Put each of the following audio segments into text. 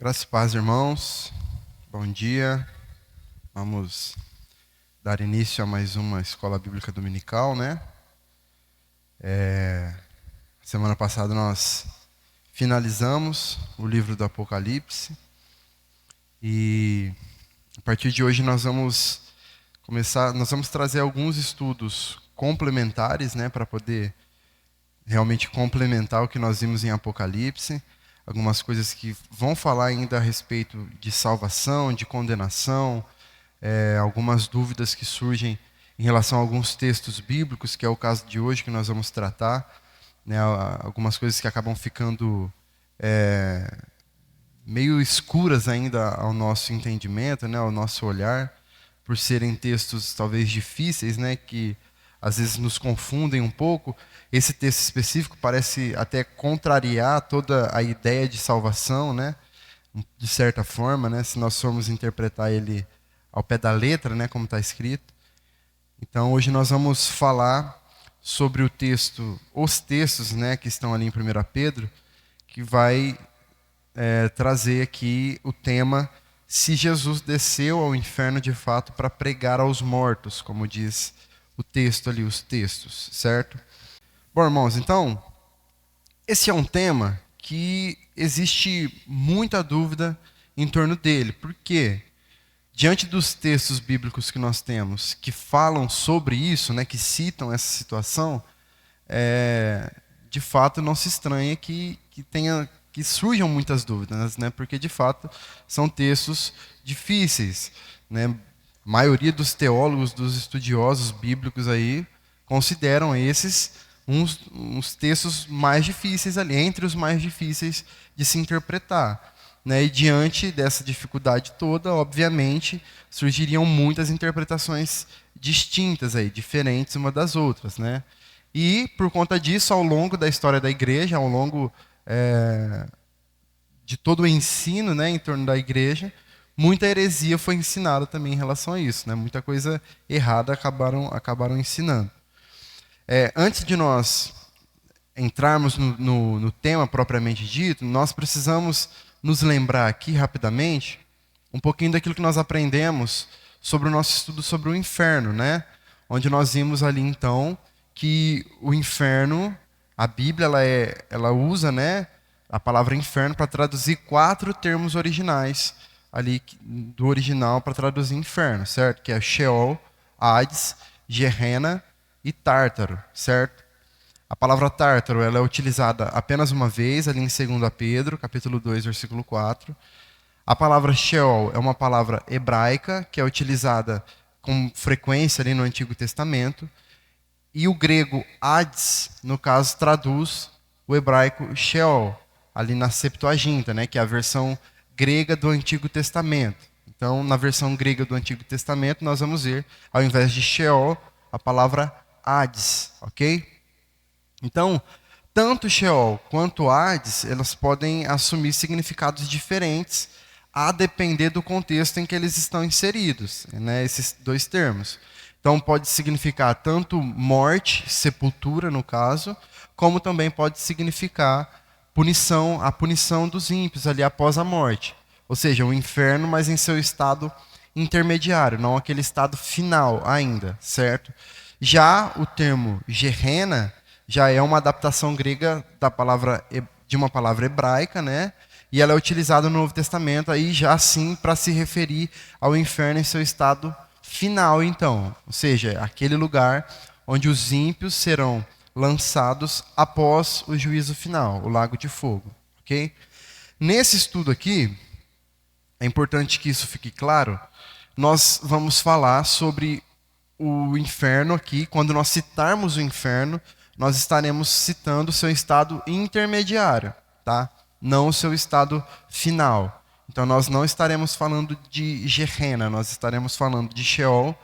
Graças e paz, irmãos. Bom dia. Vamos dar início a mais uma escola bíblica dominical, né? Semana passada nós finalizamos o livro do Apocalipse e a partir de hoje nós vamos trazer alguns estudos complementares, né, para poder realmente complementar o que nós vimos em Apocalipse. Algumas coisas que vão falar ainda a respeito de salvação, de condenação, algumas dúvidas que surgem em relação a alguns textos bíblicos, que é o caso de hoje que nós vamos tratar, né, algumas coisas que acabam ficando meio escuras ainda ao nosso entendimento, né, ao nosso olhar, por serem textos talvez difíceis, né, que às vezes nos confundem um pouco. Esse texto específico parece até contrariar toda a ideia de salvação, né, de certa forma, né, se nós formos interpretar ele ao pé da letra, né, como está escrito. Então hoje nós vamos falar sobre os textos, né, que estão ali em 1 Pedro, que vai trazer aqui o tema: se Jesus desceu ao inferno de fato para pregar aos mortos, como diz o texto ali, os textos, certo? Bom, irmãos, então, esse é um tema que existe muita dúvida em torno dele. Por quê? Diante dos textos bíblicos que nós temos, que falam sobre isso, né, que citam essa situação, de fato não se estranha que surjam muitas dúvidas, né, porque de fato são textos difíceis, né? A maioria dos teólogos, dos estudiosos bíblicos aí, consideram esses uns textos mais difíceis ali, entre os mais difíceis de se interpretar, né? E diante dessa dificuldade toda, obviamente, surgiriam muitas interpretações distintas aí, diferentes uma das outras, né? E por conta disso, ao longo da história da igreja, ao longo de todo o ensino, né, em torno da igreja, muita heresia foi ensinada também em relação a isso, né? Muita coisa errada acabaram ensinando. Antes de nós entrarmos no tema propriamente dito, nós precisamos nos lembrar aqui rapidamente um pouquinho daquilo que nós aprendemos sobre o nosso estudo sobre o inferno, né? Onde nós vimos ali então que o inferno, a Bíblia ela usa, né, a palavra inferno para traduzir 4 termos originais ali do original para traduzir inferno, certo? Que é Sheol, Hades, Gehenna e Tártaro, certo? A palavra Tártaro ela é utilizada apenas uma vez ali em 2 Pedro, capítulo 2, versículo 4. A palavra Sheol é uma palavra hebraica que é utilizada com frequência ali no Antigo Testamento. E o grego Hades, no caso, traduz o hebraico Sheol, ali na Septuaginta, né, que é a versão grega do Antigo Testamento. Então, na versão grega do Antigo Testamento, nós vamos ver, ao invés de Sheol, a palavra Hades, ok? Então, tanto Sheol quanto Hades, elas podem assumir significados diferentes a depender do contexto em que eles estão inseridos, né, esses 2 termos. Então, pode significar tanto morte, sepultura, no caso, como também pode significar a punição dos ímpios ali após a morte. Ou seja, o inferno, mas em seu estado intermediário, não aquele estado final ainda, certo? Já o termo Gehenna já é uma adaptação grega de uma palavra hebraica, né? E ela é utilizada no Novo Testamento aí já sim para se referir ao inferno em seu estado final, então. Ou seja, aquele lugar onde os ímpios serão lançados após o juízo final, o lago de fogo, ok? Nesse estudo aqui, é importante que isso fique claro, nós vamos falar sobre o inferno aqui. Quando nós citarmos o inferno, nós estaremos citando o seu estado intermediário, tá? Não o seu estado final. Então nós não estaremos falando de Gehenna, nós estaremos falando de Sheol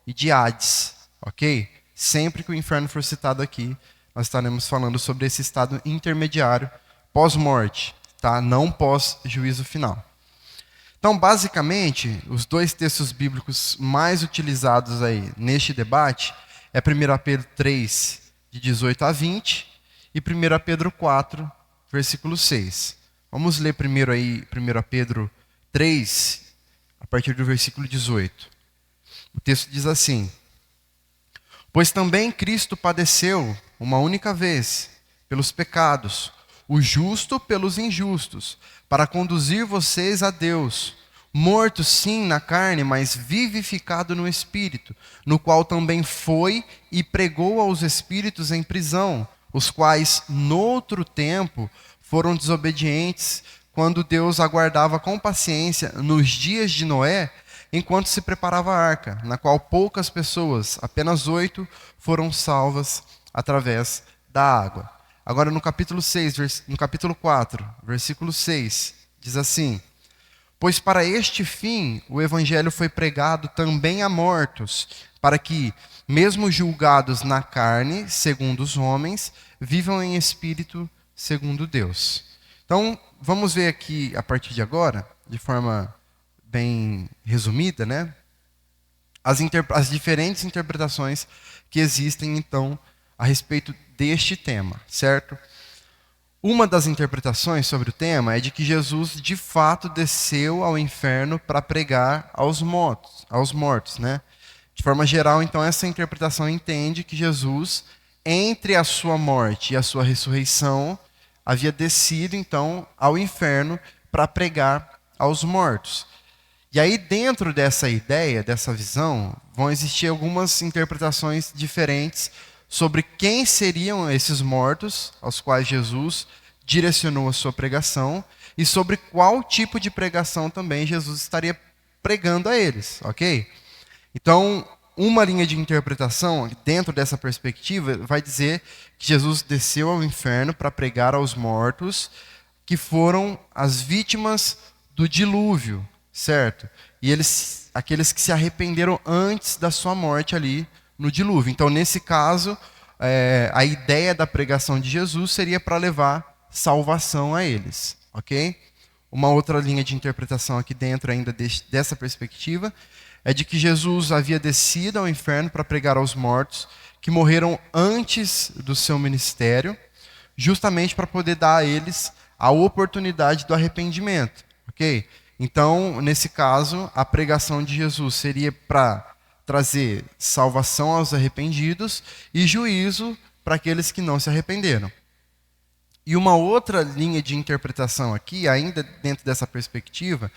e de Hades, ok? Sempre que o inferno for citado aqui, nós estaremos falando sobre esse estado intermediário, pós-morte, tá? Não pós-juízo final. Então, basicamente, os 2 textos bíblicos mais utilizados aí neste debate é 1 Pedro 3, de 18 a 20, e 1 Pedro 4, versículo 6. Vamos ler primeiro aí 1 Pedro 3, a partir do versículo 18. O texto diz assim: Pois também Cristo padeceu uma única vez pelos pecados, o justo pelos injustos, para conduzir vocês a Deus, morto sim na carne, mas vivificado no Espírito, no qual também foi e pregou aos espíritos em prisão, os quais, noutro tempo, foram desobedientes, quando Deus aguardava com paciência nos dias de Noé, enquanto se preparava a arca, na qual poucas pessoas, apenas 8, foram salvas através da água. Agora no capítulo 6, no capítulo 4, versículo 6, diz assim: Pois para este fim o evangelho foi pregado também a mortos, para que, mesmo julgados na carne, segundo os homens, vivam em espírito, segundo Deus. Então, vamos ver aqui, a partir de agora, de forma bem resumida, né? As diferentes interpretações que existem, então, a respeito deste tema, certo? Uma das interpretações sobre o tema é de que Jesus, de fato, desceu ao inferno para pregar aos mortos, né? De forma geral, então, essa interpretação entende que Jesus, entre a sua morte e a sua ressurreição, havia descido, então, ao inferno para pregar aos mortos. E aí, dentro dessa ideia, dessa visão, vão existir algumas interpretações diferentes sobre quem seriam esses mortos aos quais Jesus direcionou a sua pregação e sobre qual tipo de pregação também Jesus estaria pregando a eles, ok? Então, uma linha de interpretação dentro dessa perspectiva vai dizer que Jesus desceu ao inferno para pregar aos mortos que foram as vítimas do dilúvio, certo? E aqueles que se arrependeram antes da sua morte ali no dilúvio. Então, nesse caso, a ideia da pregação de Jesus seria para levar salvação a eles, ok? Uma outra linha de interpretação aqui dentro ainda dessa perspectiva é de que Jesus havia descido ao inferno para pregar aos mortos que morreram antes do seu ministério, justamente para poder dar a eles a oportunidade do arrependimento, ok? Então, nesse caso, a pregação de Jesus seria para trazer salvação aos arrependidos e juízo para aqueles que não se arrependeram. E uma outra linha de interpretação aqui, ainda dentro dessa perspectiva,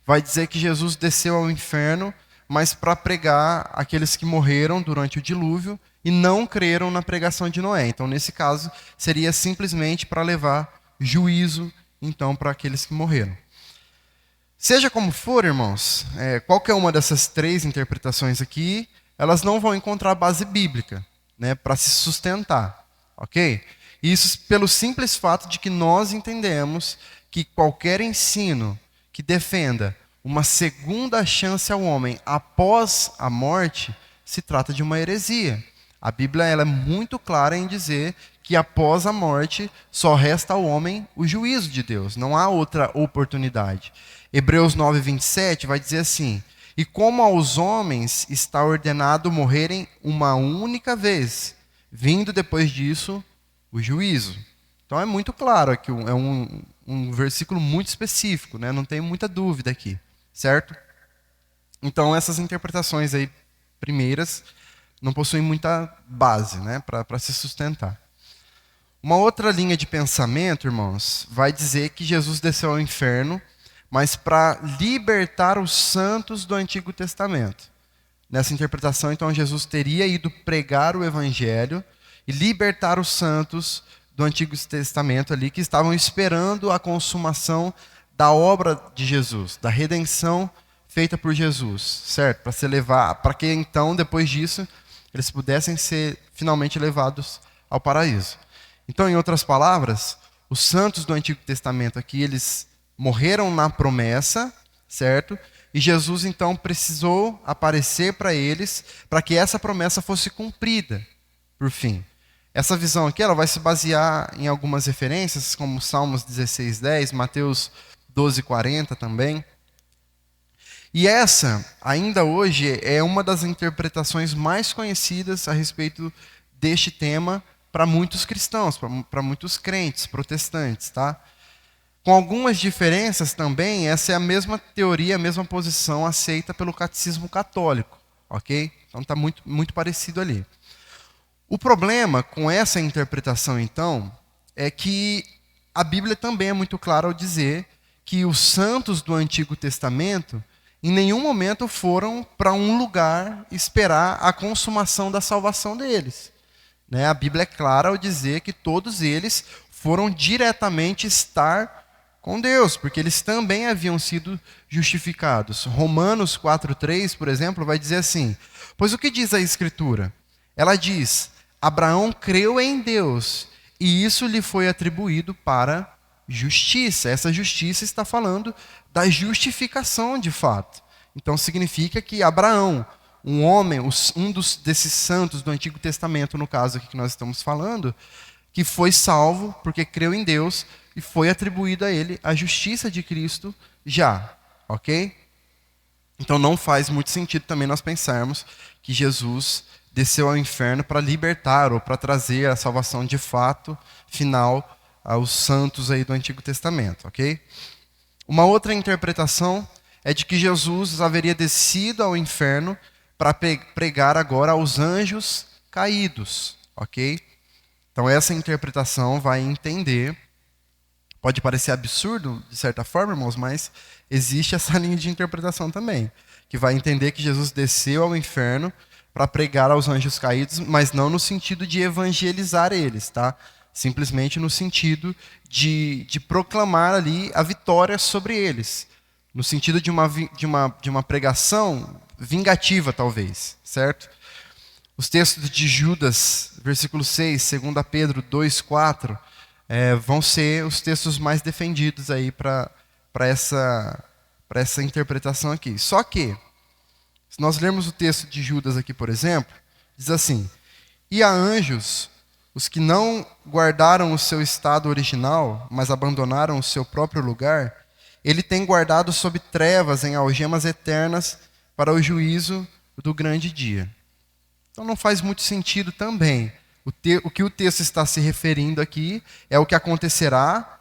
vai dizer que Jesus desceu ao inferno, mas para pregar aqueles que morreram durante o dilúvio e não creram na pregação de Noé. Então, nesse caso, seria simplesmente para levar juízo, então, para aqueles que morreram. Seja como for, irmãos, qualquer uma dessas três interpretações aqui, elas não vão encontrar base bíblica, né, para se sustentar, ok? Isso pelo simples fato de que nós entendemos que qualquer ensino que defenda uma segunda chance ao homem após a morte se trata de uma heresia. A Bíblia ela é muito clara em dizer que após a morte só resta ao homem o juízo de Deus, não há outra oportunidade. Hebreus 9:27 vai dizer assim: E como aos homens está ordenado morrerem uma única vez, vindo depois disso o juízo. Então é muito claro aqui, é um versículo muito específico, né? Não tem muita dúvida aqui, certo? Então essas interpretações aí primeiras não possuem muita base, né, para se sustentar. Uma outra linha de pensamento, irmãos, vai dizer que Jesus desceu ao inferno, mas para libertar os santos do Antigo Testamento. Nessa interpretação, então, Jesus teria ido pregar o Evangelho e libertar os santos do Antigo Testamento ali, que estavam esperando a consumação da obra de Jesus, da redenção feita por Jesus, certo? Para que então, depois disso, eles pudessem ser finalmente levados ao paraíso. Então, em outras palavras, os santos do Antigo Testamento aqui, eles morreram na promessa, certo? E Jesus então precisou aparecer para eles, para que essa promessa fosse cumprida, por fim. Essa visão aqui ela vai se basear em algumas referências, como Salmos 16:10, Mateus 12:40 também. E essa, ainda hoje, é uma das interpretações mais conhecidas a respeito deste tema para muitos cristãos, para muitos crentes protestantes, tá? Com algumas diferenças também, essa é a mesma teoria, a mesma posição aceita pelo catecismo católico, ok? Então está muito, muito parecido ali. O problema com essa interpretação, então, é que a Bíblia também é muito clara ao dizer que os santos do Antigo Testamento em nenhum momento foram para um lugar esperar a consumação da salvação deles. Né? A Bíblia é clara ao dizer que todos eles foram diretamente estar com Deus, porque eles também haviam sido justificados. Romanos 4:3, por exemplo, vai dizer assim: pois o que diz a Escritura? Ela diz: Abraão creu em Deus, e isso lhe foi atribuído para justiça. Essa justiça está falando da justificação de fato. Então significa que Abraão, um homem, desses santos do Antigo Testamento, no caso aqui que nós estamos falando, que foi salvo porque creu em Deus e foi atribuída a ele a justiça de Cristo já, ok? Então não faz muito sentido também nós pensarmos que Jesus desceu ao inferno para libertar ou para trazer a salvação de fato final aos santos aí do Antigo Testamento, ok? Uma outra interpretação é de que Jesus haveria descido ao inferno para pregar agora aos anjos caídos, ok? Então essa interpretação vai entender, pode parecer absurdo de certa forma, irmãos, mas existe essa linha de interpretação também, que vai entender que Jesus desceu ao inferno para pregar aos anjos caídos, mas não no sentido de evangelizar eles, tá? Simplesmente no sentido de proclamar ali a vitória sobre eles, no sentido de uma pregação vingativa, talvez, certo? Os textos de Judas, versículo 6, 2 Pedro 2:4, vão ser os textos mais defendidos aí para essa interpretação aqui. Só que, se nós lermos o texto de Judas aqui, por exemplo, diz assim: e a anjos, os que não guardaram o seu estado original, mas abandonaram o seu próprio lugar, ele tem guardado sob trevas em algemas eternas para o juízo do grande dia. Então não faz muito sentido também. O que o texto está se referindo aqui é o que acontecerá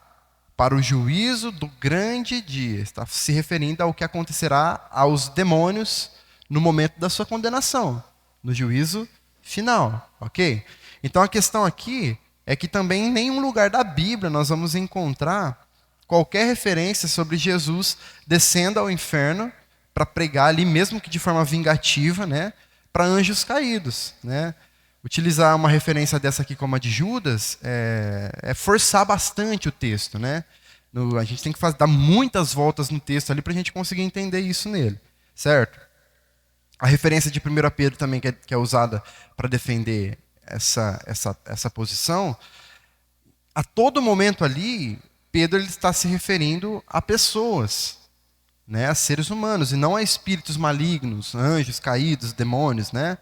para o juízo do grande dia. Está se referindo ao que acontecerá aos demônios no momento da sua condenação, no juízo final, ok? Então a questão aqui é que também em nenhum lugar da Bíblia nós vamos encontrar qualquer referência sobre Jesus descendo ao inferno para pregar ali, mesmo que de forma vingativa, né, para anjos caídos, né? Utilizar uma referência dessa aqui como a de Judas é forçar bastante o texto, né? A gente tem que dar muitas voltas no texto ali para a gente conseguir entender isso nele, certo? A referência de 1 Pedro também, que é usada para defender essa posição, a todo momento ali, Pedro ele está se referindo a pessoas, né, a seres humanos, e não a espíritos malignos, anjos caídos, demônios, né?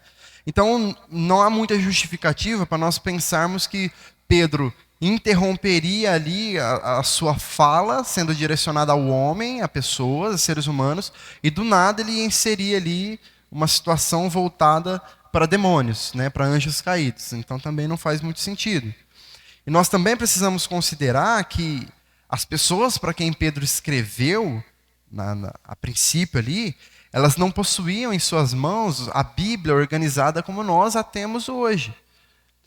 Então, não há muita justificativa para nós pensarmos que Pedro interromperia ali a sua fala, sendo direcionada ao homem, a pessoas, a seres humanos, e do nada ele inseria ali uma situação voltada para demônios, né, para anjos caídos. Então, também não faz muito sentido. E nós também precisamos considerar que as pessoas para quem Pedro escreveu, a princípio ali, elas não possuíam em suas mãos a Bíblia organizada como nós a temos hoje,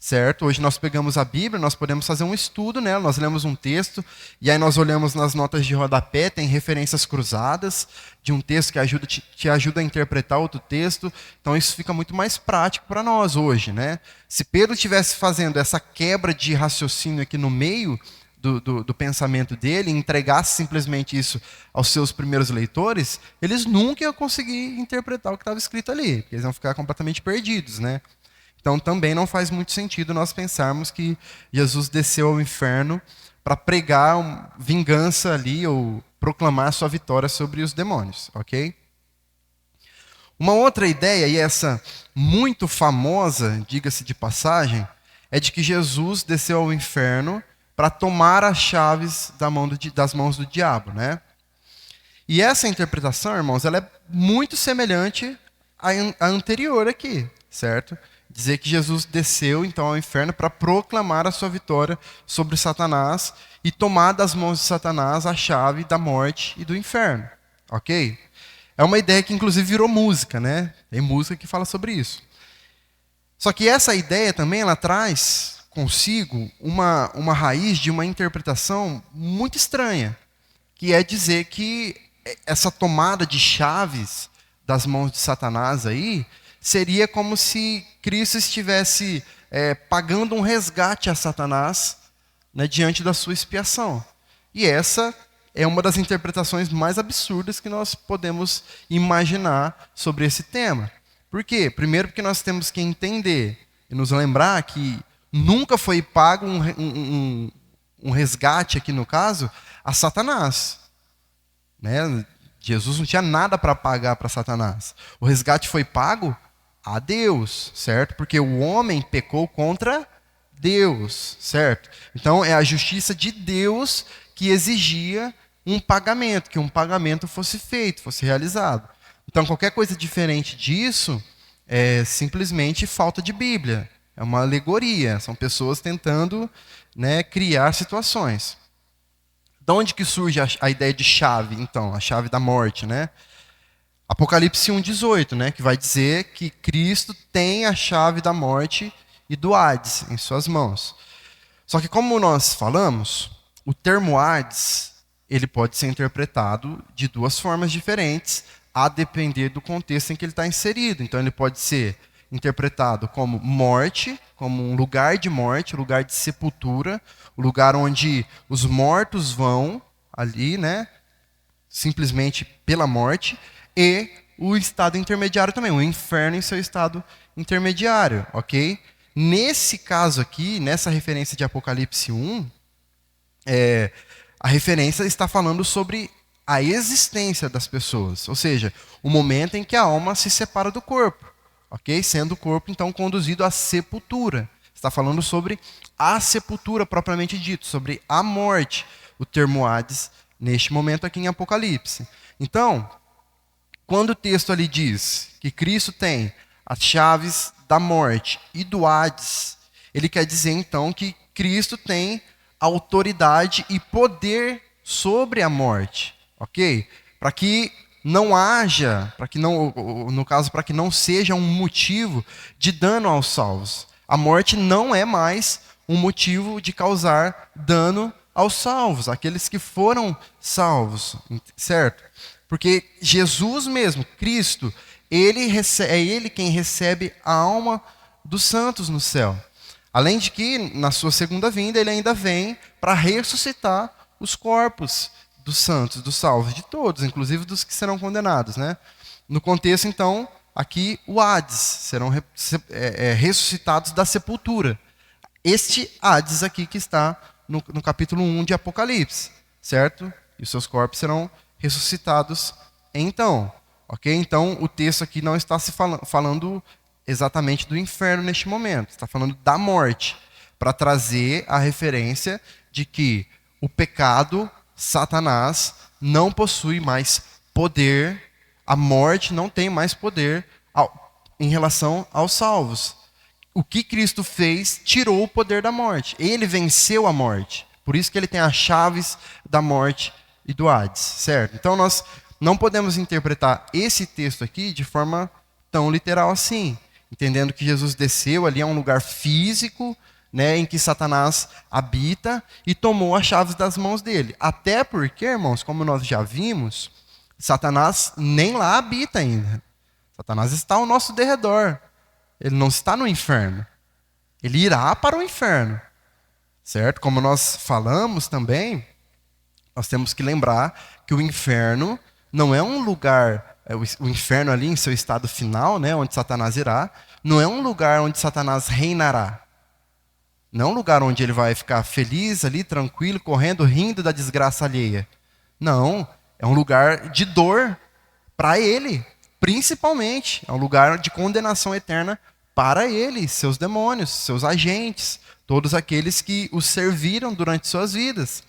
certo? Hoje nós pegamos a Bíblia, nós podemos fazer um estudo nela, nós lemos um texto, e aí nós olhamos nas notas de rodapé, tem referências cruzadas de um texto que te ajuda a interpretar outro texto, então isso fica muito mais prático para nós hoje, né? Se Pedro estivesse fazendo essa quebra de raciocínio aqui no meio do pensamento dele, e entregasse simplesmente isso aos seus primeiros leitores, eles nunca iam conseguir interpretar o que estava escrito ali, porque eles iam ficar completamente perdidos, né? Então também não faz muito sentido nós pensarmos que Jesus desceu ao inferno para pregar vingança ali, ou proclamar sua vitória sobre os demônios, ok? Uma outra ideia, e essa muito famosa, diga-se de passagem, é de que Jesus desceu ao inferno para tomar as chaves das mãos do diabo, né? E essa interpretação, irmãos, ela é muito semelhante à anterior aqui, certo? dizer que Jesus desceu então ao inferno para proclamar a sua vitória sobre Satanás e tomar das mãos de Satanás a chave da morte e do inferno, ok? É uma ideia que inclusive virou música, né? Tem música que fala sobre isso. Só que essa ideia também ela traz consigo uma raiz de uma interpretação muito estranha, que é dizer que essa tomada de chaves das mãos de Satanás aí seria como se Cristo estivesse pagando um resgate a Satanás, né, diante da sua expiação. E essa é uma das interpretações mais absurdas que nós podemos imaginar sobre esse tema. Por quê? Primeiro porque nós temos que entender e nos lembrar que nunca foi pago um resgate, aqui no caso, a Satanás. Né? Jesus não tinha nada para pagar para Satanás. O resgate foi pago a Deus, certo? Porque o homem pecou contra Deus, certo? Então é a justiça de Deus que exigia um pagamento, que um pagamento fosse feito, fosse realizado. Então qualquer coisa diferente disso é simplesmente falta de Bíblia. É uma alegoria, são pessoas tentando, né, criar situações. De onde que surge a ideia de chave, então, a chave da morte, né? Apocalipse 1,18, né, que vai dizer que Cristo tem a chave da morte e do Hades em suas mãos. Só que como nós falamos, o termo Hades, ele pode ser interpretado de duas formas diferentes, a depender do contexto em que ele está inserido. Então ele pode ser interpretado como morte, como um lugar de morte, um lugar de sepultura, o lugar onde os mortos vão ali, né, simplesmente pela morte, e o estado intermediário também, o inferno em seu estado intermediário, ok? Nesse caso aqui, nessa referência de Apocalipse 1, a referência está falando sobre a existência das pessoas, ou seja, o momento em que a alma se separa do corpo, ok? Sendo o corpo, então, conduzido à sepultura. Está falando sobre a sepultura propriamente dito, sobre a morte, o termo Hades, neste momento aqui em Apocalipse. Então, quando o texto ali diz que Cristo tem as chaves da morte e do Hades, ele quer dizer então que Cristo tem autoridade e poder sobre a morte, ok? Para que não haja, para que não, no caso, para que não seja um motivo de dano aos salvos. A morte não é mais um motivo de causar dano aos salvos, aqueles que foram salvos, certo? Porque Jesus mesmo, Cristo, é Ele quem recebe a alma dos santos no céu. Além de que, na sua segunda vinda, Ele ainda vem para ressuscitar os corpos dos santos, dos salvos, de todos, inclusive dos que serão condenados, né? No contexto, então, aqui o Hades, serão ressuscitados da sepultura. Este Hades aqui que está no capítulo 1 de Apocalipse, certo? E os seus corpos serão ressuscitados então, ok? Então, o texto aqui não está se falando exatamente do inferno neste momento, está falando da morte, para trazer a referência de que o pecado, Satanás, não possui mais poder, a morte não tem mais poder em relação aos salvos. O que Cristo fez tirou o poder da morte. Ele venceu a morte. Por isso que ele tem as chaves da morte e do Hades, certo? Então nós não podemos interpretar esse texto aqui de forma tão literal assim, entendendo que Jesus desceu ali a um lugar físico, né, em que Satanás habita e tomou as chaves das mãos dele. Até porque, irmãos, como nós já vimos, Satanás nem lá habita ainda. Satanás está ao nosso derredor. Ele não está no inferno. Ele irá para o inferno, certo? Como nós falamos também, nós temos que lembrar que o inferno não é um lugar, o inferno ali em seu estado final, né, onde Satanás irá, não é um lugar onde Satanás reinará. Não é um lugar onde ele vai ficar feliz ali, tranquilo, correndo, rindo da desgraça alheia. Não, é um lugar de dor para ele, principalmente. É um lugar de condenação eterna para ele, seus demônios, seus agentes, todos aqueles que o serviram durante suas vidas.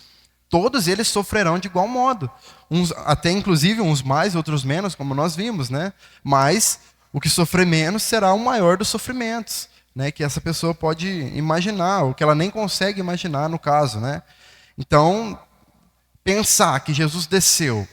Todos eles sofrerão de igual modo. Uns, até inclusive uns mais, outros menos, como nós vimos, né? Mas O que sofrer menos será o maior dos sofrimentos, né, que essa pessoa pode imaginar, ou que ela nem consegue imaginar no caso, né? Então, pensar que Jesus desceu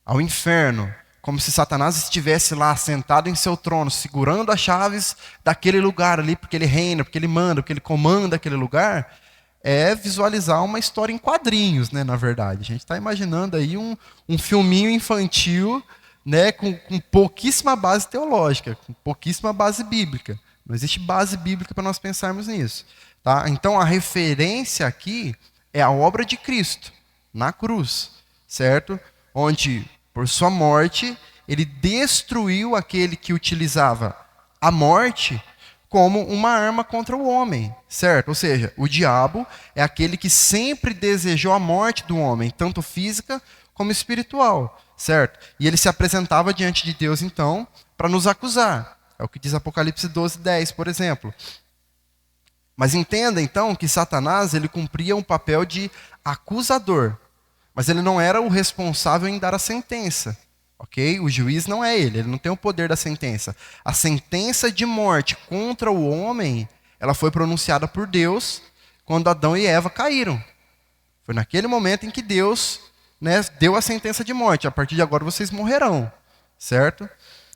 ao inferno, como se Satanás estivesse lá sentado em seu trono, segurando as chaves daquele lugar ali, porque ele reina, porque ele manda, porque ele comanda aquele lugar, é visualizar uma história em quadrinhos, né, na verdade. A gente está imaginando aí um filminho infantil, né, com pouquíssima base teológica, com pouquíssima base bíblica. Não existe base bíblica para nós pensarmos nisso. Tá? Então, a referência aqui é a obra de Cristo, na cruz, certo? Onde, por sua morte, ele destruiu aquele que utilizava a morte como uma arma contra o homem, certo? Ou seja, o diabo é aquele que sempre desejou a morte do homem, tanto física como espiritual, certo? E ele se apresentava diante de Deus, então, para nos acusar. É o que diz Apocalipse 12:10, por exemplo. Mas entenda, então, que Satanás ele cumpria um papel de acusador, mas ele não era o responsável em dar a sentença. Ok? O juiz não é ele não tem o poder da sentença. A sentença de morte contra o homem, ela foi pronunciada por Deus quando Adão e Eva caíram. Foi naquele momento em que Deus, né, deu a sentença de morte. A partir de agora vocês morrerão, certo?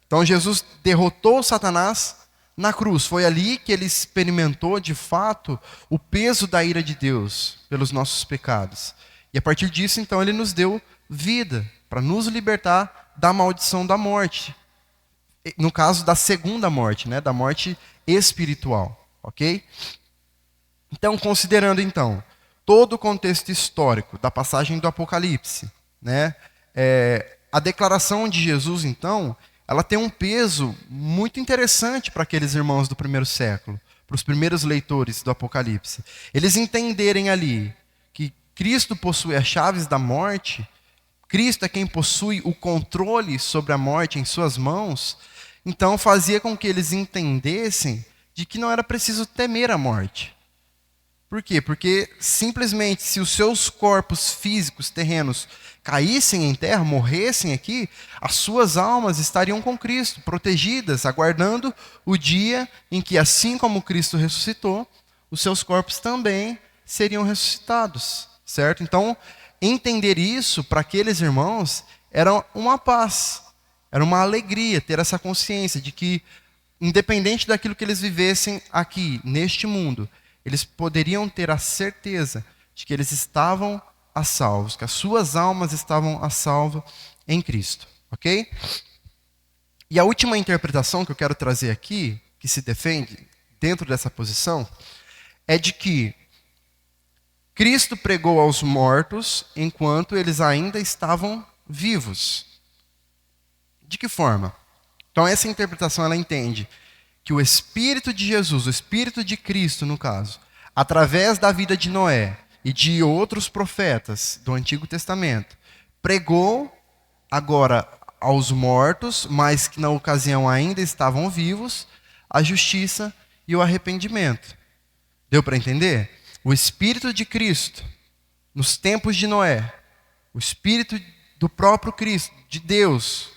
Então Jesus derrotou Satanás na cruz. Foi ali que ele experimentou, de fato, o peso da ira de Deus pelos nossos pecados. E a partir disso, então, ele nos deu vida para nos libertar da maldição da morte. No caso da segunda morte, né, da morte espiritual, ok? Então, considerando então todo o contexto histórico da passagem do Apocalipse, né, a declaração de Jesus, então, ela tem um peso muito interessante para aqueles irmãos do primeiro século, para os primeiros leitores do Apocalipse. Eles entenderem ali que Cristo possui as chaves da morte, Cristo é quem possui o controle sobre a morte em suas mãos, então fazia com que eles entendessem de que não era preciso temer a morte. Por quê? Porque simplesmente se os seus corpos físicos terrenos caíssem em terra, morressem aqui, as suas almas estariam com Cristo, protegidas, aguardando o dia em que, assim como Cristo ressuscitou, os seus corpos também seriam ressuscitados, certo? Então, entender isso para aqueles irmãos era uma paz, era uma alegria ter essa consciência de que, independente daquilo que eles vivessem aqui, neste mundo, eles poderiam ter a certeza de que eles estavam a salvos, que as suas almas estavam a salvo em Cristo, ok? E a última interpretação que eu quero trazer aqui, que se defende dentro dessa posição, é de que Cristo pregou aos mortos enquanto eles ainda estavam vivos. De que forma? Então essa interpretação ela entende que o Espírito de Jesus, o Espírito de Cristo no caso, através da vida de Noé e de outros profetas do Antigo Testamento, pregou agora aos mortos, mas que na ocasião ainda estavam vivos, a justiça e o arrependimento. Deu para entender? O Espírito de Cristo, nos tempos de Noé, o Espírito do próprio Cristo, de Deus,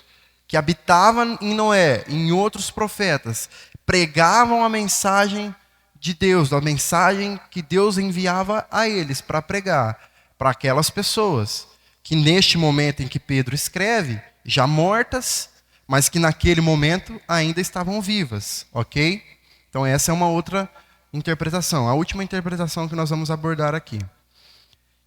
que habitava em Noé, em outros profetas, pregavam a mensagem de Deus, a mensagem que Deus enviava a eles para pregar, para aquelas pessoas que neste momento em que Pedro escreve, já mortas, mas que naquele momento ainda estavam vivas, ok? Então essa é uma outra interpretação, a última interpretação que nós vamos abordar aqui,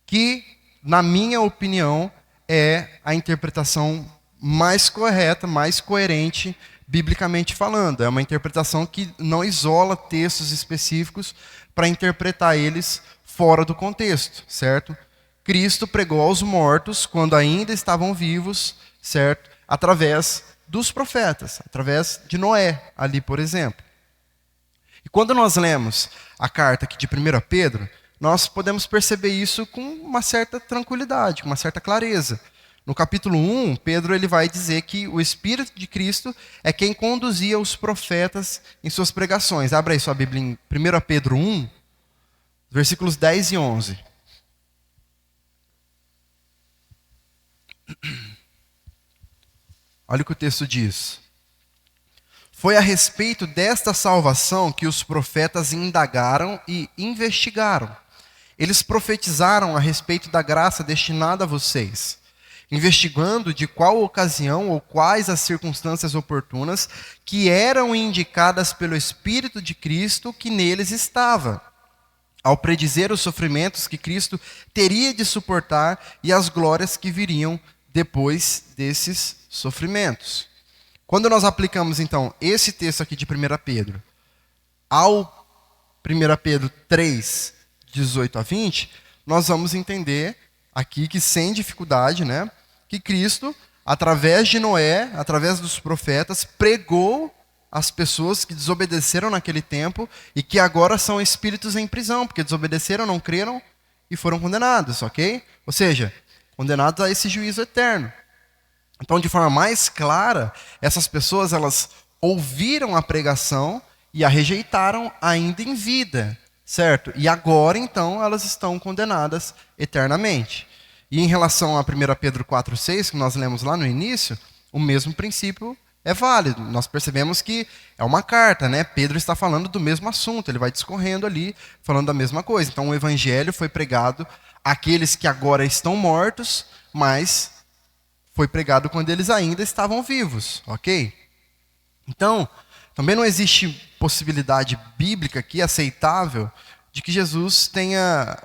que, na minha opinião, é a interpretação mais correta, mais coerente, biblicamente falando. É uma interpretação que não isola textos específicos para interpretar eles fora do contexto, certo? Cristo pregou aos mortos quando ainda estavam vivos, certo? Através dos profetas, através de Noé, ali, por exemplo. E quando nós lemos a carta aqui de 1 Pedro, nós podemos perceber isso com uma certa tranquilidade, com uma certa clareza. No capítulo 1, Pedro ele vai dizer que o Espírito de Cristo é quem conduzia os profetas em suas pregações. Abra aí sua Bíblia em 1 Pedro 1, versículos 10 e 11. Olha o que o texto diz. Foi a respeito desta salvação que os profetas indagaram e investigaram. Eles profetizaram a respeito da graça destinada a vocês, investigando de qual ocasião ou quais as circunstâncias oportunas que eram indicadas pelo Espírito de Cristo que neles estava, ao predizer os sofrimentos que Cristo teria de suportar e as glórias que viriam depois desses sofrimentos. Quando nós aplicamos, então, esse texto aqui de 1 Pedro ao 1 Pedro 3, 18 a 20, nós vamos entender aqui que, sem dificuldade, né, que Cristo, através de Noé, através dos profetas, pregou as pessoas que desobedeceram naquele tempo e que agora são espíritos em prisão, porque desobedeceram, não creram e foram condenados, ok? Ou seja, condenados a esse juízo eterno. Então, de forma mais clara, essas pessoas, elas ouviram a pregação e a rejeitaram ainda em vida, certo? E agora, então, elas estão condenadas eternamente. E em relação a 1 Pedro 4,6, que nós lemos lá no início, o mesmo princípio é válido. Nós percebemos que é uma carta, né? Pedro está falando do mesmo assunto, ele vai discorrendo ali, falando da mesma coisa. Então, o evangelho foi pregado àqueles que agora estão mortos, mas foi pregado quando eles ainda estavam vivos, ok? Então, também não existe possibilidade bíblica aqui aceitável de que Jesus tenha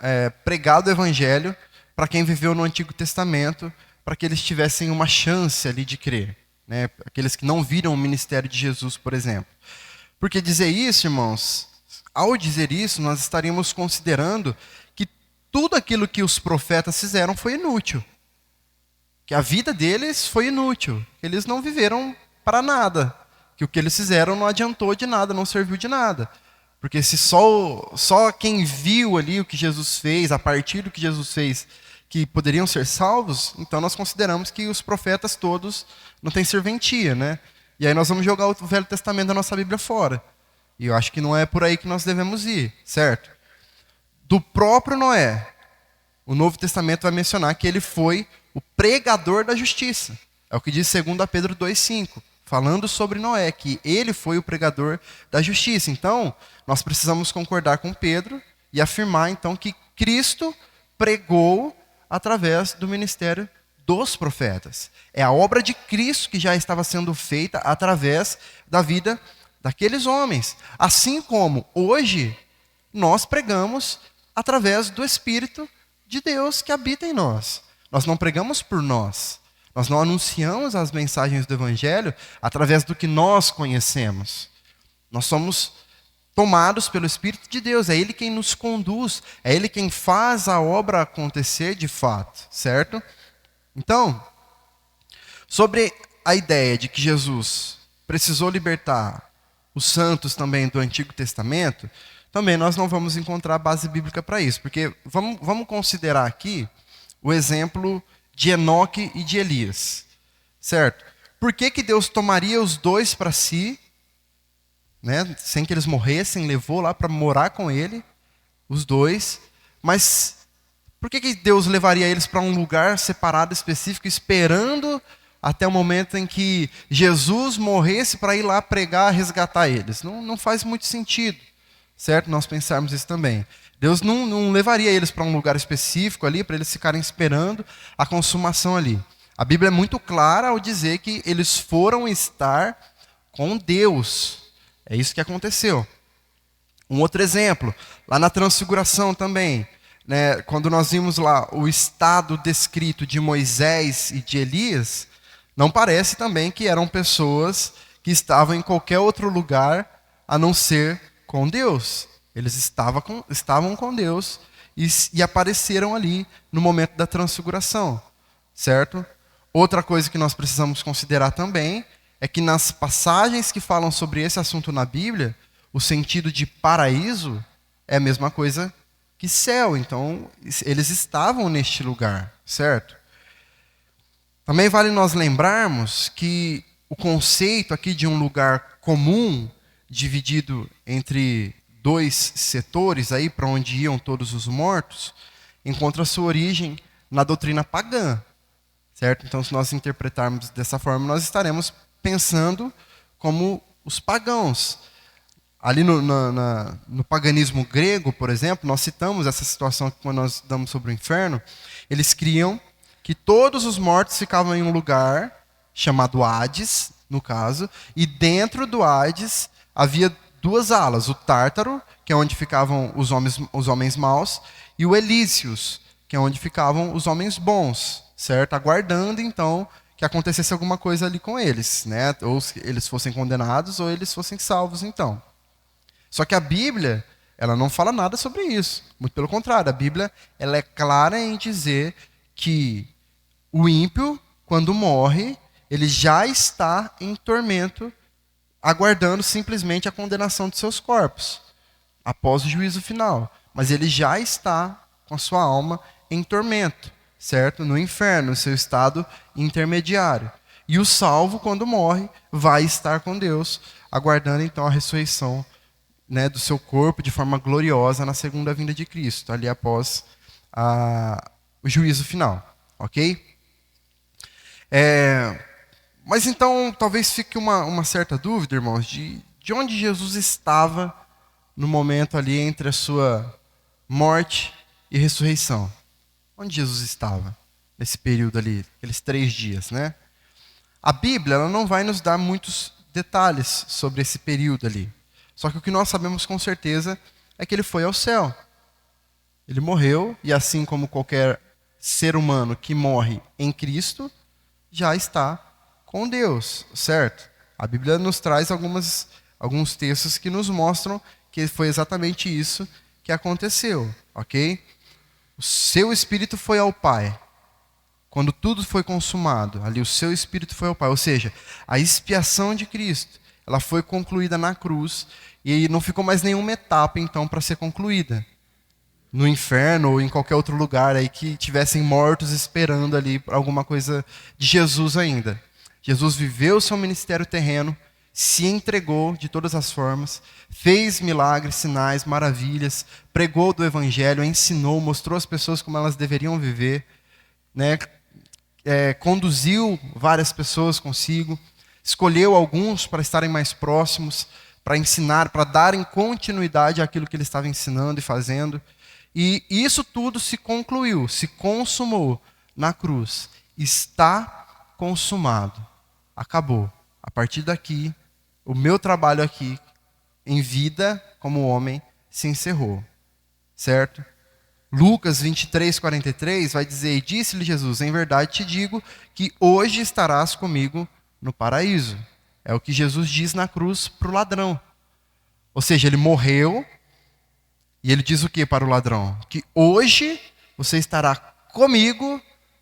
pregado o evangelho para quem viveu no Antigo Testamento, para que eles tivessem uma chance ali de crer, né? Aqueles que não viram o ministério de Jesus, por exemplo. Porque dizer isso, irmãos, ao dizer isso, nós estaríamos considerando que tudo aquilo que os profetas fizeram foi inútil. Que a vida deles foi inútil, que eles não viveram para nada, que o que eles fizeram não adiantou de nada, não serviu de nada. Porque se só quem viu ali o que Jesus fez, a partir do que Jesus fez, que poderiam ser salvos, então nós consideramos que os profetas todos não têm serventia, né? E aí nós vamos jogar o Velho Testamento da nossa Bíblia fora. E eu acho que não é por aí que nós devemos ir, certo? Do próprio Noé, o Novo Testamento vai mencionar que ele foi o pregador da justiça. É o que diz 2 Pedro 2,5, falando sobre Noé, que ele foi o pregador da justiça. Então, nós precisamos concordar com Pedro e afirmar, então, que Cristo pregou através do ministério dos profetas. É a obra de Cristo que já estava sendo feita através da vida daqueles homens. Assim como hoje nós pregamos através do Espírito de Deus que habita em nós. Nós não pregamos por nós. Nós não anunciamos as mensagens do Evangelho através do que nós conhecemos. Nós somos tomados pelo Espírito de Deus. É Ele quem nos conduz. É Ele quem faz a obra acontecer de fato. Certo? Então, sobre a ideia de que Jesus precisou libertar os santos também do Antigo Testamento, também nós não vamos encontrar base bíblica para isso. Porque vamos considerar aqui o exemplo de Enoque e de Elias, certo? Por que Deus tomaria os dois para si, né, sem que eles morressem, levou lá para morar com ele, os dois, mas por que Deus levaria eles para um lugar separado, específico, esperando até o momento em que Jesus morresse para ir lá pregar, resgatar eles? Não faz muito sentido, certo? Nós pensarmos isso também. Deus não levaria eles para um lugar específico ali, para eles ficarem esperando a consumação ali. A Bíblia é muito clara ao dizer que eles foram estar com Deus. É isso que aconteceu. Um outro exemplo, lá na Transfiguração também, né, quando nós vimos lá o estado descrito de Moisés e de Elias, não parece também que eram pessoas que estavam em qualquer outro lugar a não ser com Deus. Eles estavam com Deus e apareceram ali no momento da transfiguração, certo? Outra coisa que nós precisamos considerar também é que nas passagens que falam sobre esse assunto na Bíblia, o sentido de paraíso é a mesma coisa que céu. Então, eles estavam neste lugar, certo? Também vale nós lembrarmos que o conceito aqui de um lugar comum, dividido entre dois setores aí para onde iam todos os mortos, encontra sua origem na doutrina pagã, certo? Então, se nós interpretarmos dessa forma, nós estaremos pensando como os pagãos. Ali no paganismo grego, por exemplo, nós citamos essa situação quando nós damos sobre o inferno. Eles criam que todos os mortos ficavam em um lugar chamado Hades, no caso, e dentro do Hades havia duas alas, o Tártaro, que é onde ficavam os homens maus, e o Elíseos, que é onde ficavam os homens bons, certo? Aguardando, então, que acontecesse alguma coisa ali com eles, né? Ou eles fossem condenados, ou eles fossem salvos, então. Só que a Bíblia, ela não fala nada sobre isso. Muito pelo contrário, a Bíblia ela é clara em dizer que o ímpio, quando morre, ele já está em tormento, aguardando simplesmente a condenação de seus corpos, após o juízo final. Mas ele já está com a sua alma em tormento, certo? No inferno, no seu estado intermediário. E o salvo, quando morre, vai estar com Deus, aguardando então a ressurreição, né, do seu corpo de forma gloriosa na segunda vinda de Cristo, ali após o juízo final, ok? Mas então talvez fique uma certa dúvida, irmãos, de onde Jesus estava no momento ali entre a sua morte e ressurreição. Onde Jesus estava nesse período ali, aqueles 3 dias, né? A Bíblia ela não vai nos dar muitos detalhes sobre esse período ali. Só que o que nós sabemos com certeza é que ele foi ao céu. Ele morreu, e assim como qualquer ser humano que morre em Cristo, já está com Deus, certo? A Bíblia nos traz alguns textos que nos mostram que foi exatamente isso que aconteceu, ok? O seu espírito foi ao Pai. Quando tudo foi consumado, ali o seu espírito foi ao Pai. Ou seja, a expiação de Cristo, ela foi concluída na cruz e não ficou mais nenhuma etapa, então, para ser concluída. No inferno ou em qualquer outro lugar aí que tivessem mortos esperando ali alguma coisa de Jesus ainda. Jesus viveu o seu ministério terreno, se entregou de todas as formas, fez milagres, sinais, maravilhas, pregou do evangelho, ensinou, mostrou às pessoas como elas deveriam viver, né? Conduziu várias pessoas consigo, escolheu alguns para estarem mais próximos, para ensinar, para darem continuidade àquilo que ele estava ensinando e fazendo. E isso tudo se concluiu, se consumou na cruz. Está consumado. Acabou. A partir daqui, o meu trabalho aqui, em vida, como homem, se encerrou. Certo? Lucas 23:43 vai dizer: E disse-lhe Jesus, em verdade te digo que hoje estarás comigo no paraíso. É o que Jesus diz na cruz para o ladrão. Ou seja, ele morreu e ele diz o que para o ladrão? Que hoje você estará comigo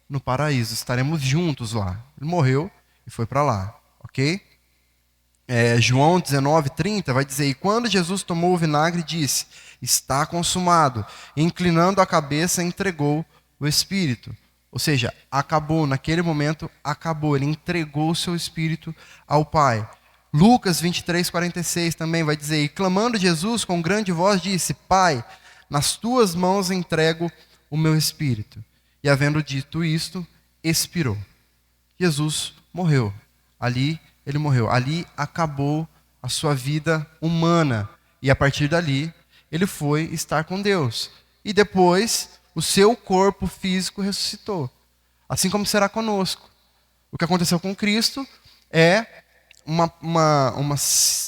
no paraíso, estaremos juntos lá. Ele morreu e foi para lá, ok? João 19:30 vai dizer: E quando Jesus tomou o vinagre, disse: Está consumado. E, inclinando a cabeça, entregou o Espírito. Ou seja, acabou, naquele momento, acabou. Ele entregou o seu Espírito ao Pai. Lucas 23:46 também vai dizer: E clamando Jesus com grande voz, disse: Pai, nas tuas mãos entrego o meu Espírito. E havendo dito isto, expirou. Jesus morreu. Ali ele morreu. Ali acabou a sua vida humana. E a partir dali, ele foi estar com Deus. E depois, o seu corpo físico ressuscitou. Assim como será conosco. O que aconteceu com Cristo é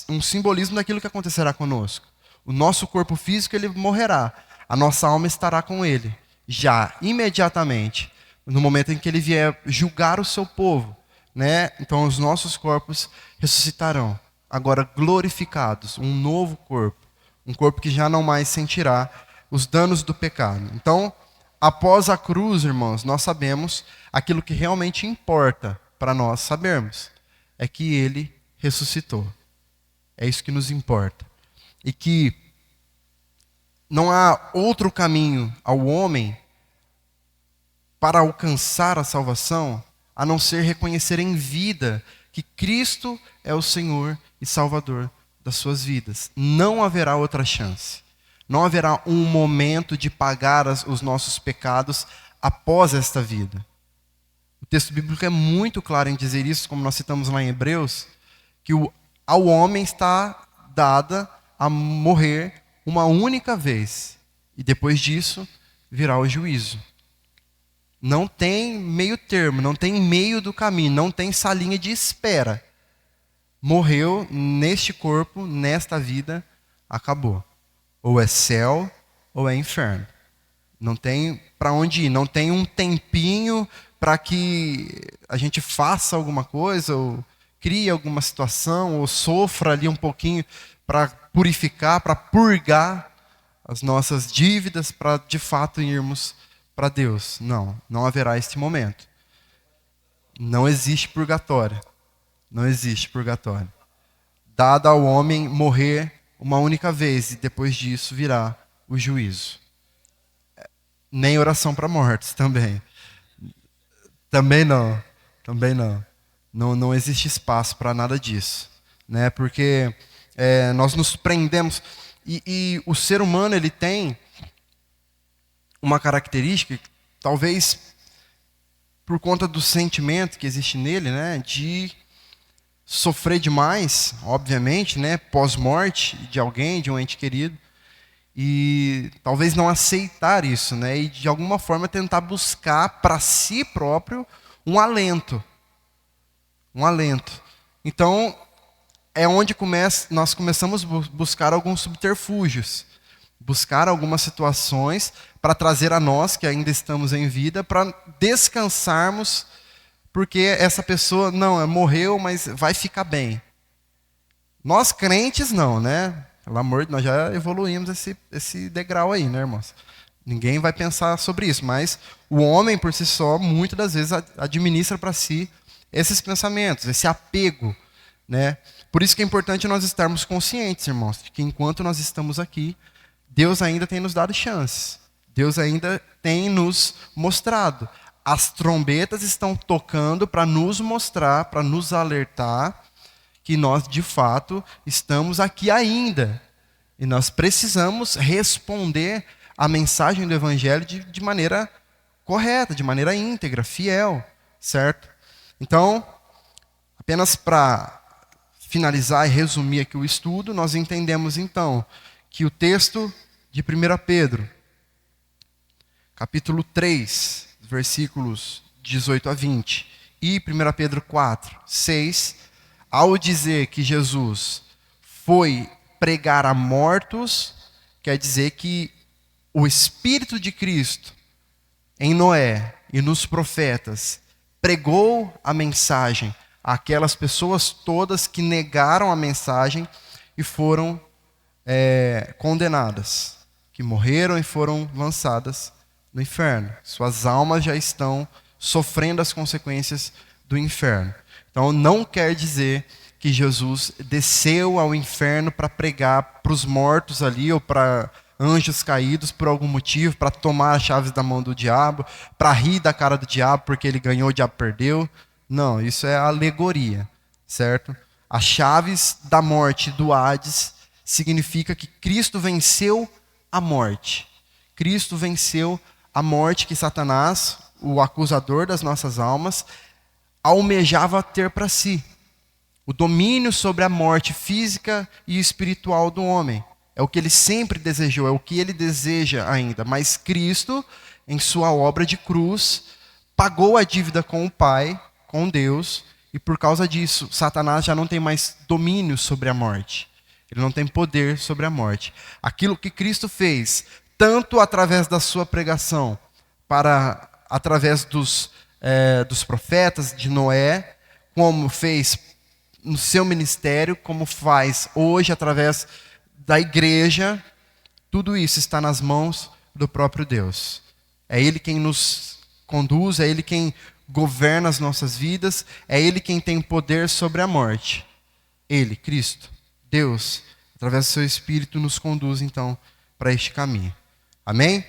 um simbolismo daquilo que acontecerá conosco. O nosso corpo físico, ele morrerá. A nossa alma estará com ele. Já, imediatamente, no momento em que ele vier julgar o seu povo, né? Então os nossos corpos ressuscitarão, agora glorificados, um novo corpo, um corpo que já não mais sentirá os danos do pecado. Então, após a cruz, irmãos, nós sabemos aquilo que realmente importa para nós sabermos, é que ele ressuscitou. É isso que nos importa. E que não há outro caminho ao homem para alcançar a salvação, a não ser reconhecer em vida que Cristo é o Senhor e Salvador das suas vidas. Não haverá outra chance. Não haverá um momento de pagar os nossos pecados após esta vida. O texto bíblico é muito claro em dizer isso, como nós citamos lá em Hebreus, que ao homem está dada a morrer uma única vez. E depois disso virá o juízo. Não tem meio termo, não tem meio do caminho, não tem salinha de espera. Morreu neste corpo, nesta vida, acabou. Ou é céu ou é inferno. Não tem para onde ir, não tem um tempinho para que a gente faça alguma coisa, ou crie alguma situação, ou sofra ali um pouquinho para purificar, para purgar as nossas dívidas, para de fato irmos para Deus. Não, não haverá este momento. Não existe purgatório. Não existe purgatório. Dado ao homem morrer uma única vez e depois disso virá o juízo. Nem oração para mortos também. Também não. Também não. Não existe espaço para nada disso, né? Porque nós nos prendemos e o ser humano ele tem uma característica, talvez por conta do sentimento que existe nele, né, de sofrer demais, obviamente, né, pós-morte de alguém, de um ente querido, e talvez não aceitar isso, né, e de alguma forma tentar buscar para si próprio um alento. Um alento. Então, é onde nós começamos a buscar alguns subterfúgios, buscar algumas situações para trazer a nós, que ainda estamos em vida, para descansarmos, porque essa pessoa, não, morreu, mas vai ficar bem. Nós crentes não, né? Pelo amor de Deus, nós já evoluímos esse degrau aí, né, irmãos? Ninguém vai pensar sobre isso, mas o homem, por si só, muitas das vezes administra para si esses pensamentos, esse apego, né? Por isso que é importante nós estarmos conscientes, irmãos, de que enquanto nós estamos aqui, Deus ainda tem nos dado chances. Deus ainda tem nos mostrado. As trombetas estão tocando para nos mostrar, para nos alertar que nós, de fato, estamos aqui ainda. E nós precisamos responder a mensagem do Evangelho de maneira correta, de maneira íntegra, fiel, certo? Então, apenas para finalizar e resumir aqui o estudo, nós entendemos então que o texto de 1 Pedro, capítulo 3, versículos 18 a 20, e 1 Pedro 4, 6, ao dizer que Jesus foi pregar a mortos, quer dizer que o Espírito de Cristo em Noé e nos profetas pregou a mensagem àquelas pessoas todas que negaram a mensagem e foram condenadas, que morreram e foram lançadas no inferno. Suas almas já estão sofrendo as consequências do inferno. Então não quer dizer que Jesus desceu ao inferno para pregar para os mortos ali, ou para anjos caídos por algum motivo, para tomar as chaves da mão do diabo, para rir da cara do diabo porque ele ganhou, o diabo perdeu. Não, isso é alegoria, certo? As chaves da morte do Hades significa que Cristo venceu a morte. Cristo venceu a morte que Satanás, o acusador das nossas almas, almejava ter para si. O domínio sobre a morte física e espiritual do homem. É o que ele sempre desejou, é o que ele deseja ainda. Mas Cristo, em sua obra de cruz, pagou a dívida com o Pai, com Deus, e por causa disso, Satanás já não tem mais domínio sobre a morte. Ele não tem poder sobre a morte. Aquilo que Cristo fez, tanto através da sua pregação, através dos profetas de Noé, como fez no seu ministério, como faz hoje através da igreja, tudo isso está nas mãos do próprio Deus. É Ele quem nos conduz, é Ele quem governa as nossas vidas, é Ele quem tem poder sobre a morte. Ele, Cristo, Deus, através do seu Espírito, nos conduz então para este caminho. Amém?